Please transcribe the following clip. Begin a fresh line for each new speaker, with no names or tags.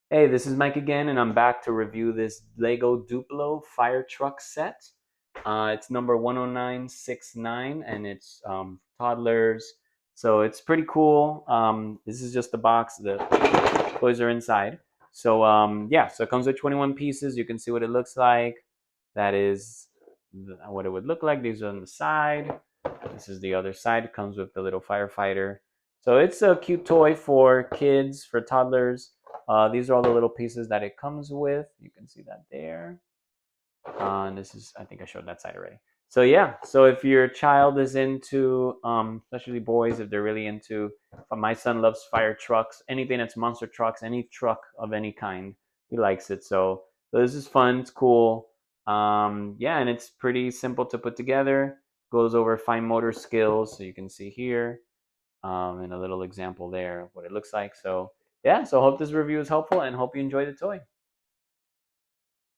Hey, this is Mike again, and I'm back to review this LEGO Duplo Fire Truck set. It's number 10969, and it's Toddlers. So it's pretty cool. This is just the box. The toys are inside. So yeah, so it comes with 21 pieces. You can see what it looks like. That is what it would look like. These are on the side. This is the other side. It comes with the little firefighter. So it's a cute toy for kids, for toddlers. These are all the little pieces that it comes with. You can see that there. And this is, I think I showed that side already. So yeah, so if your child is into, especially boys, if they're really into, my son loves fire trucks, anything that's monster trucks, any truck of any kind, he likes it. So this is fun, it's cool. Yeah, and it's pretty simple to put together. Goes over fine motor skills, so you can see here, and a little example there of what it looks like. So yeah, so hope this review is helpful and hope you enjoy the toy.